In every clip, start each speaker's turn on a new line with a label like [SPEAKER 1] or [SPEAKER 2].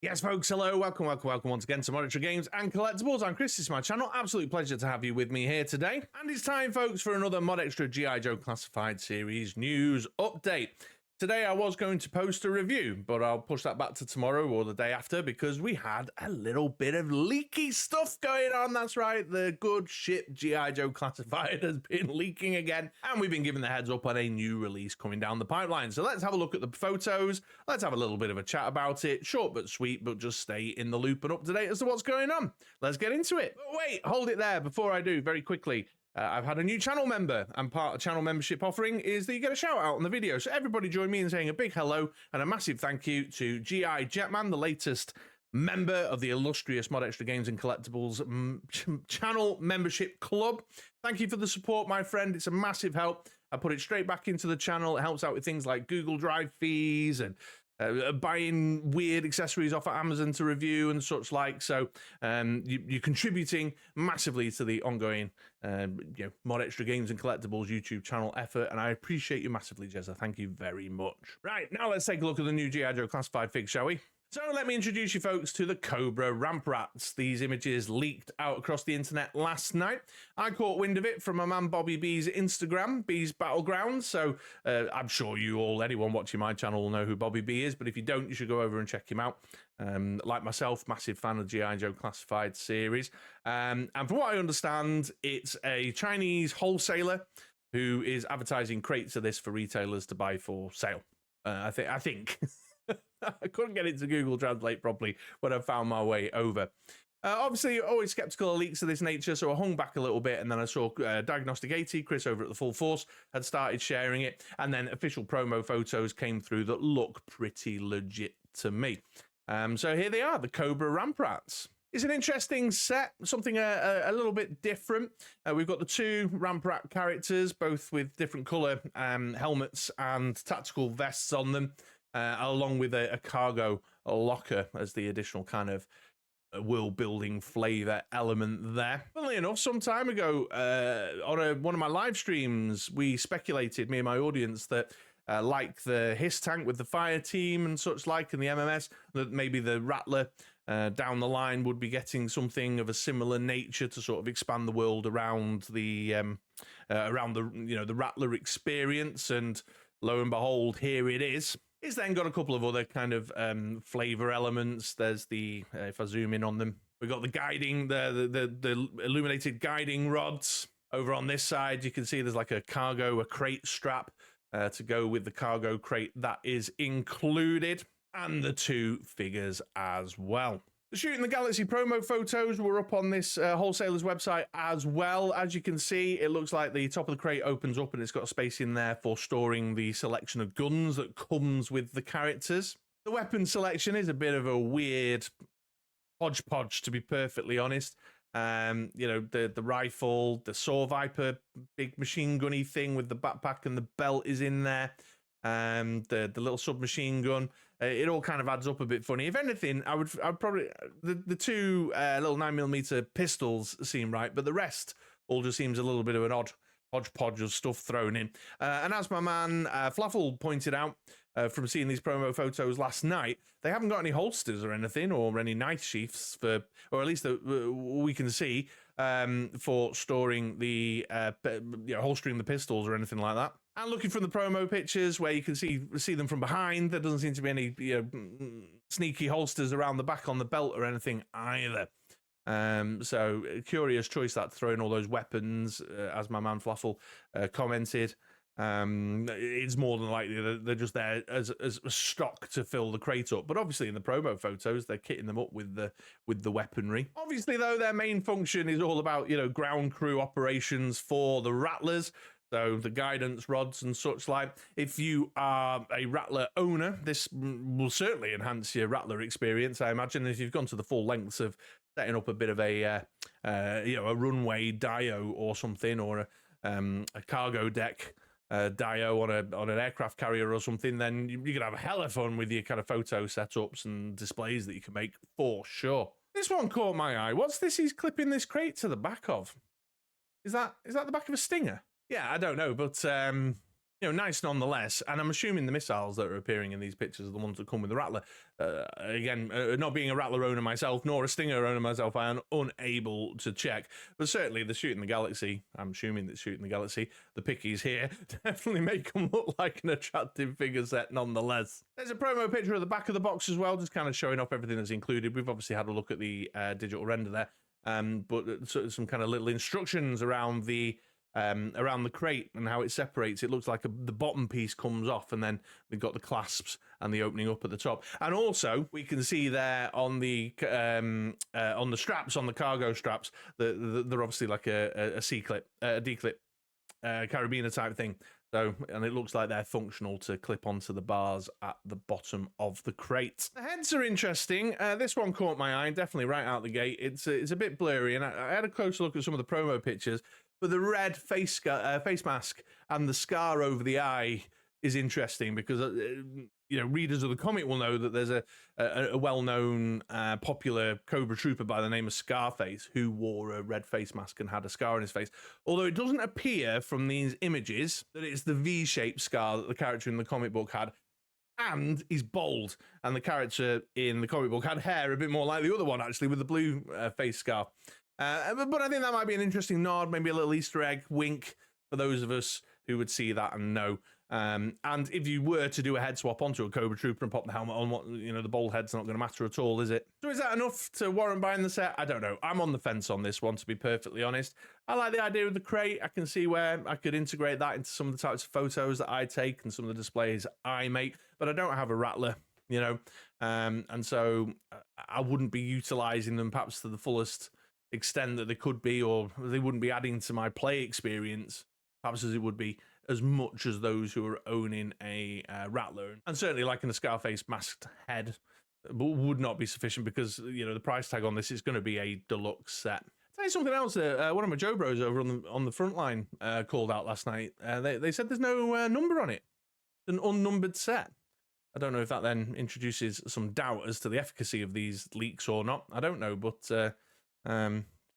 [SPEAKER 1] Yes, folks, hello, welcome once again to MoDXtra Games and Collectibles. I'm Chris, this is my channel. Absolute pleasure to have you with me here today. And it's time, folks, for another MoDXtra GI Joe Classified series news update. Today I was going to post a review, but I'll push that back to tomorrow or the day after because we had a little bit of leaky stuff going on. That's right, the good ship GI Joe Classified has been leaking again, and we've been given the heads up on a new release coming down the pipeline. So let's have a look at the photos, let's have a little bit of a chat about it, short but sweet, but just stay in the loop and up to date as to what's going on. Let's get into it. But wait, hold it there before I do, very quickly. I've had a new channel member, and part of channel membership offering is that you get a shout out on the video. So everybody join me in saying a big hello and a massive thank you to GI Jetman, the latest member of the illustrious MoDXtra Games and Collectibles channel membership club. Thank you for the support, my friend. It's a massive help. I put it straight back into the channel. It helps out with things like Google Drive fees and buying weird accessories off of Amazon to review and such like. So you're contributing massively to the ongoing MoDXtra Games and Collectibles YouTube channel effort, and I appreciate you massively, Jezza. Thank you very much. Right, now let's take a look at the new GI Joe Classified fig, shall we? So let me introduce you folks to the Cobra Ramp Rats. These images leaked out across the internet last night. I caught wind of it from my man Bobby B's Instagram, B's Battlegrounds. So I'm sure anyone watching my channel will know who Bobby B is, but if you don't, you should go over and check him out. Like myself, massive fan of G.I. Joe Classified series. And from what I understand, it's a Chinese wholesaler who is advertising crates of this for retailers to buy for sale. I think. I couldn't get it to Google Translate properly when I found my way over. Obviously, always skeptical of leaks of this nature, so I hung back a little bit, and then I saw Diagnostic 80, Chris over at the Full Force, had started sharing it, and then official promo photos came through that look pretty legit to me. So here they are, the Cobra Ramp Rats. It's an interesting set, something a little bit different. We've got the two Ramp Rat characters, both with different colour helmets and tactical vests on them. Along with a cargo locker as the additional kind of world-building flavour element there. Funnily enough, some time ago, on one of my live streams, we speculated, me and my audience, that like the HISS tank with the fire team and such like, and the MMS, that maybe the Rattler down the line would be getting something of a similar nature to sort of expand the world around the the Rattler experience. And lo and behold, here it is. It's then got a couple of other kind of flavor elements. There's the, if I zoom in on them, we've got the guiding, the illuminated guiding rods. Over on this side, you can see there's like a crate strap to go with the cargo crate that is included, and the two figures as well. The Shooting the Galaxy promo photos were up on this wholesaler's website as well. As you can see, it looks like the top of the crate opens up and it's got a space in there for storing the selection of guns that comes with the characters. The weapon selection is a bit of a weird hodgepodge, to be perfectly honest. The rifle, the Saw Viper, big machine gunny thing with the backpack and the belt is in there. The little submachine gun, it all kind of adds up a bit funny. If anything, I'd probably the two little 9mm pistols seem right, but the rest all just seems a little bit of an odd hodgepodge of stuff thrown in. And as my man Flaffle pointed out from seeing these promo photos last night, they haven't got any holsters or anything, or any knife sheaths for, or at least we can see, for storing the holstering the pistols or anything like that. And looking from the promo pictures where you can see them from behind, there doesn't seem to be any sneaky holsters around the back on the belt or anything either. So curious choice that, throwing all those weapons, as my man Flaffle commented. It's more than likely they're just there as stock to fill the crate up. But obviously in the promo photos, they're kitting them up with the weaponry. Obviously, though, their main function is all about, ground crew operations for the Rattlers. So the guidance rods and such like. If you are a Rattler owner, this will certainly enhance your Rattler experience, I imagine. If you've gone to the full lengths of setting up a bit of a runway dio or something, or a cargo deck dio on an aircraft carrier or something, then you can have a hell of fun with your kind of photo setups and displays that you can make for sure. This one caught my eye. What's this he's clipping this crate to the back of? Is that the back of a Stinger? Yeah, I don't know, but nice nonetheless. And I'm assuming the missiles that are appearing in these pictures are the ones that come with the Rattler. Again, not being a Rattler owner myself, nor a Stinger owner myself, I am unable to check. But certainly the Shooting the Galaxy, I'm assuming that Shooting the Galaxy, the pickies here, definitely make them look like an attractive figure set nonetheless. There's a promo picture at the back of the box as well, just kind of showing off everything that's included. We've obviously had a look at the digital render there, but some kind of little instructions around the crate and how it separates. It looks like the bottom piece comes off, and then we've got the clasps and the opening up at the top. And also we can see there on the straps, on the cargo straps, they're obviously like a C-clip, a D-clip, carabiner type thing. So, and it looks like they're functional to clip onto the bars at the bottom of the crate. The heads are interesting. This one caught my eye, definitely right out the gate. It's a bit blurry, and I had a closer look at some of the promo pictures. But the red face mask and the scar over the eye is interesting because, readers of the comic will know that there's a well-known popular Cobra trooper by the name of Scarface who wore a red face mask and had a scar on his face. Although it doesn't appear from these images that it's the V-shaped scar that the character in the comic book had. And he's bald, and the character in the comic book had hair a bit more like the other one, actually, with the blue face scar. But I think that might be an interesting nod, maybe a little Easter egg wink for those of us who would see that and know. And if you were to do a head swap onto a Cobra Trooper and pop the helmet on, the bald head's not going to matter at all, is it? So is that enough to warrant buying the set? I don't know. I'm on the fence on this one, to be perfectly honest. I like the idea of the crate. I can see where I could integrate that into some of the types of photos that I take and some of the displays I make, but I don't have a Rattler, and so I wouldn't be utilizing them perhaps to the fullest extent that they could be, or they wouldn't be adding to my play experience perhaps as it would be as much as those who are owning a Rattler. And certainly liking the Scarface masked head would not be sufficient because the price tag on this is going to be a deluxe set. Tell you something else, one of my Joe bros over on the front line called out last night. They said there's no number on it, an unnumbered set. I don't know if that then introduces some doubt as to the efficacy of these leaks or not. I don't know, but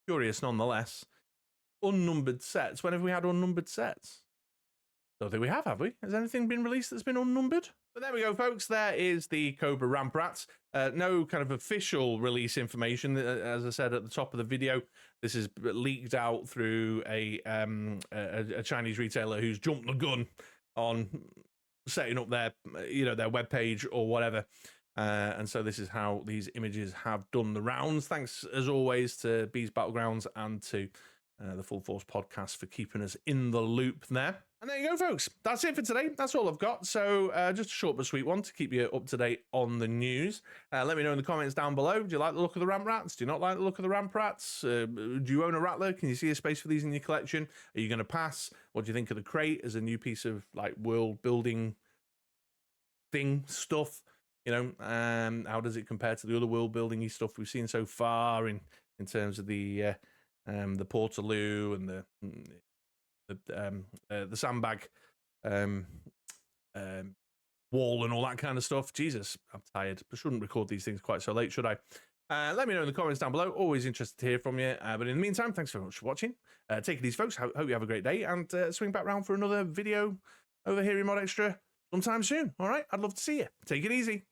[SPEAKER 1] curious nonetheless. Unnumbered sets. When have we had unnumbered sets? Don't think we have we? Has anything been released that's been unnumbered? But there we go, folks. There is the Cobra Ramp Rats. No kind of official release information. As I said at the top of the video, this is leaked out through a Chinese retailer who's jumped the gun on setting up their their webpage or whatever. And so this is how these images have done the rounds. Thanks, as always, to Bees Battlegrounds and to the Full Force podcast for keeping us in the loop there. And there you go, folks. That's it for today. That's all I've got. So just a short but sweet one to keep you up to date on the news. Let me know in the comments down below. Do you like the look of the Ramp Rats? Do you not like the look of the Ramp Rats? Do you own a Rattler? Can you see a space for these in your collection? Are you going to pass? What do you think of the crate as a new piece of world building thing stuff? How does it compare to the other world building stuff we've seen so far in terms of the Portaloo and the sandbag wall and all that kind of stuff? Jesus, I'm tired. I shouldn't record these things quite so late, should I? Let me know in the comments down below. Always interested to hear from you. But in the meantime, thanks very much for watching. Take it easy, folks. Hope you have a great day, and swing back round for another video over here in MoDXtra sometime soon. All right, I'd love to see you. Take it easy.